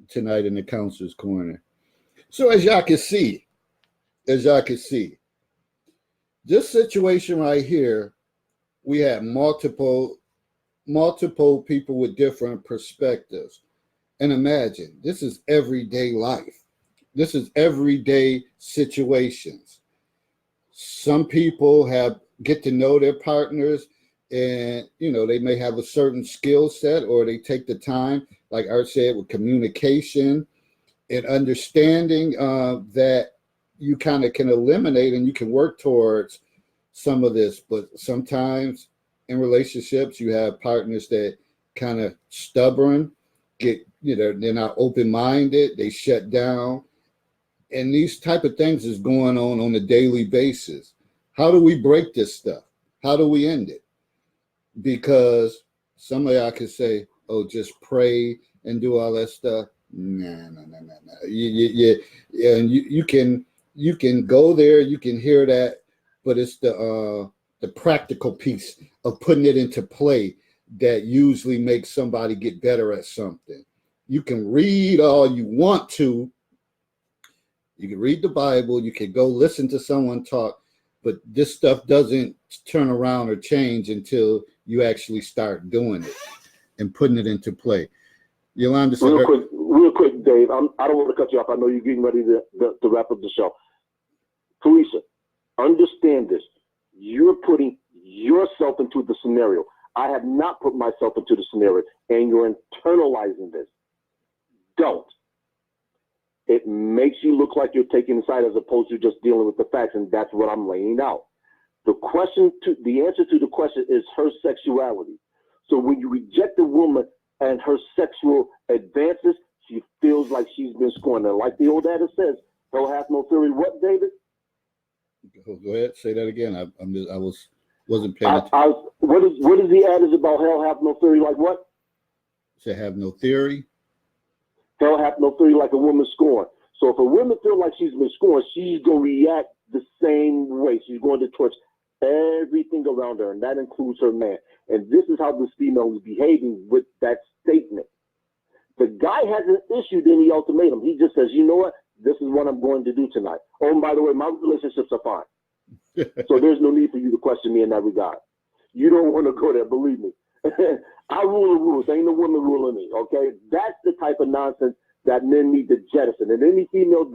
tonight in the Counselor's Corner. So as y'all can see, this situation right here, we have multiple people with different perspectives. And imagine, this is everyday life. This is everyday situations. Some people get to know their partners, and they may have a certain skill set, or they take the time, like Art said, with communication and understanding that you kind of can eliminate and you can work towards some of this. But sometimes in relationships, you have partners that kind of stubborn, they're not open-minded, they shut down. And these type of things is going on a daily basis. How do we break this stuff? How do we end it? Because somebody I could say, oh, just pray and do all that stuff. Nah. And you can go there, you can hear that, but it's the practical piece of putting it into play that usually makes somebody get better at something. You can read all you want to. You can read the Bible, you can go listen to someone talk, but this stuff doesn't turn around or change until you actually start doing it and putting it into play. Yolanda said, real quick, Dave, I don't want to cut you off. I know you're getting ready to wrap up the show. Felicia, understand this. You're putting yourself into the scenario. I have not put myself into the scenario, and you're internalizing this. Don't. It makes you look like you're taking a side as opposed to just dealing with the facts, and that's what I'm laying out. The answer to the question is her sexuality. So when you reject a woman and her sexual advances, she feels like she's been scorned. And like the old adage says, hell hath no fury. What, David? Go ahead, say that again. I wasn't paying attention. What is the adage about hell hath no fury? Like what? To have no theory. Hell hath no fury like a woman scorned. So if a woman feels like she's been scorned, she's going to react the same way. She's going to torch everything around her, and that includes her man. And this is how this female is behaving with that statement. The guy hasn't issued any ultimatum. He just says, you know what? This is what I'm going to do tonight. Oh, and by the way, my relationships are fine. So there's no need for you to question me in that regard. You don't want to go there, believe me. I rule the rules. Ain't no woman ruling me, okay? That's the type of nonsense that men need to jettison. And any female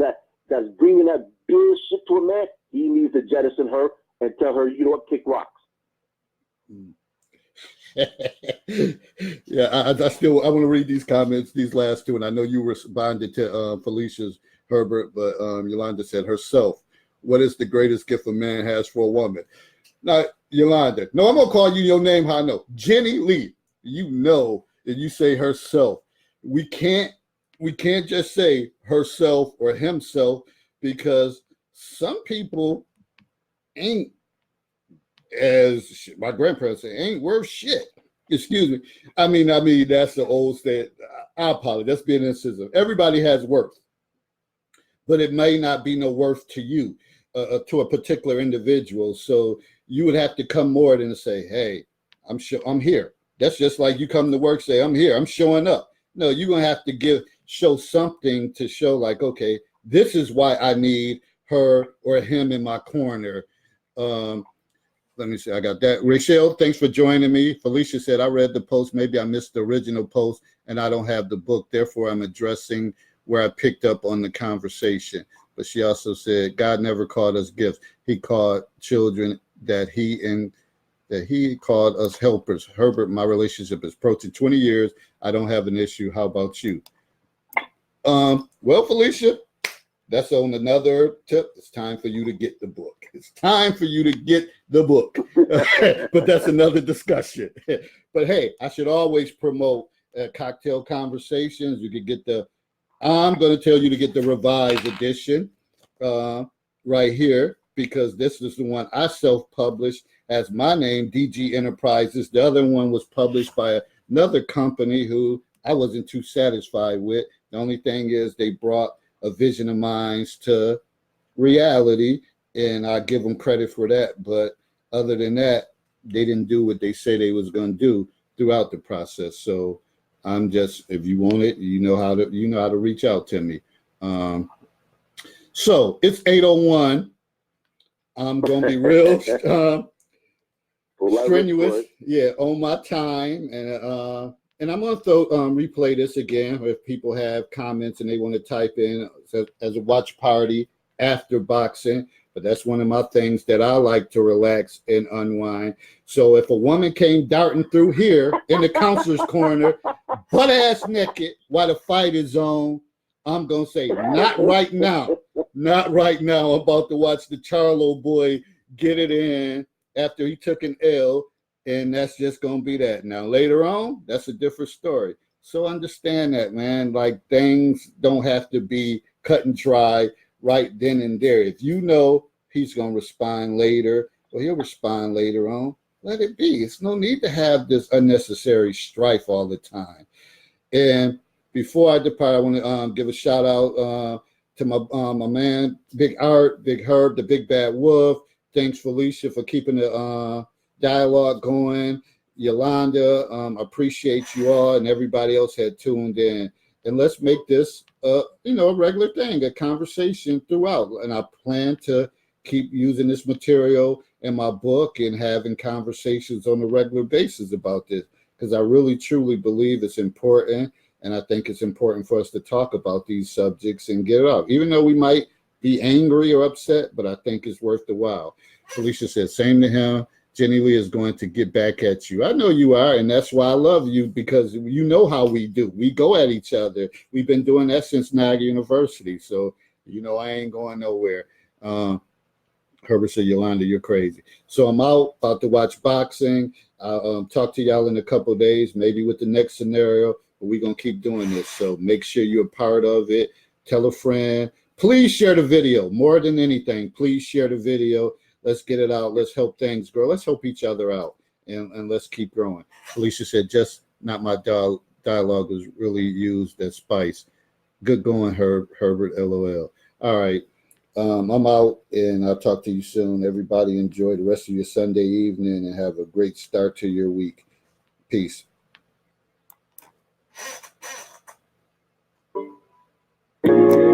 that's bringing that bullshit to a man, he needs to jettison her and tell her, you know what, kick rocks. Yeah, I want to read these comments, these last two, and I know you responded to Felicia's Herbert, but Yolanda said herself, what is the greatest gift a man has for a woman? Now, Yolanda, no, I'm going to call you your name how I know. Jenny Lee, you know that you say herself. We can't just say herself or himself because some people ain't, as my grandparents say, ain't worth shit. Excuse me. I mean, that's the old state. I apologize. That's being incisive. Everybody has worth, but it may not be no worth to you, to a particular individual. So you would have to come more than to say, hey, I'm here. That's just like you come to work, say, I'm here, I'm showing up. No, you're going to have to show something to show like, okay, this is why I need her or him in my corner. Let me see, I got that. Rachel, thanks for joining me. Felicia said, I read the post. Maybe I missed the original post and I don't have the book. Therefore, I'm addressing where I picked up on the conversation. But she also said, God never called us gifts. He called children that he called us helpers. Herbert, my relationship is approaching 20 years. I don't have an issue. How about you? Well, Felicia, that's on another tip. It's time for you to get the book. It's time for you to get the book. But that's another discussion. But hey, I should always promote cocktail conversations. You could get I'm going to tell you to get the revised edition right here, because this is the one I self-published as my name, DG Enterprises. The other one was published by another company who I wasn't too satisfied with. The only thing is they brought a vision of mine to reality, and I give them credit for that. But other than that, they didn't do what they say they was going to do throughout the process. So I'm just, if you want it, you know how to reach out to me. So it's 8:01. I'm going to be real strenuous, on my time, and I'm going to replay this again if people have comments and they want to type in as a watch party after boxing. But that's one of my things that I like to relax and unwind. So if a woman came darting through here in the counselor's corner, butt ass naked while the fight is on, I'm going to say, not right now. Not right now. I'm about to watch the Charlo boy get it in after he took an L, and that's just going to be that. Now, later on, that's a different story. So understand that, man. Like, things don't have to be cut and dry right then and there. If you know he's going to respond later, well, he'll respond later on. Let it be. It's no need to have this unnecessary strife all the time. And before I depart, I want to give a shout out to my man, Big Art, Big Herb, the Big Bad Wolf. Thanks, Felicia, for keeping the dialogue going. Yolanda, appreciate you all, and everybody else had tuned in. And let's make this, a regular thing, a conversation throughout. And I plan to keep using this material in my book and having conversations on a regular basis about this, because I really, truly believe it's important. And I think it's important for us to talk about these subjects and get it out, even though we might be angry or upset, but I think it's worth the while. Felicia said, same to him. Jenny Lee is going to get back at you. I know you are, and that's why I love you, because you know how we do. We go at each other. We've been doing that since Niagara University, so I ain't going nowhere. Herbert said, Yolanda, you're crazy. So I'm out, about to watch boxing. I'll talk to y'all in a couple of days, maybe with the next scenario, but we're going to keep doing this. So make sure you're a part of it. Tell a friend. Please share the video. More than anything, please share the video. Let's get it out. Let's help things grow. Let's help each other out, and let's keep growing. Felicia said, just not my dialogue was really used as spice. Good going, Herbert, LOL. All right. I'm out, and I'll talk to you soon. Everybody enjoy the rest of your Sunday evening and have a great start to your week. Peace.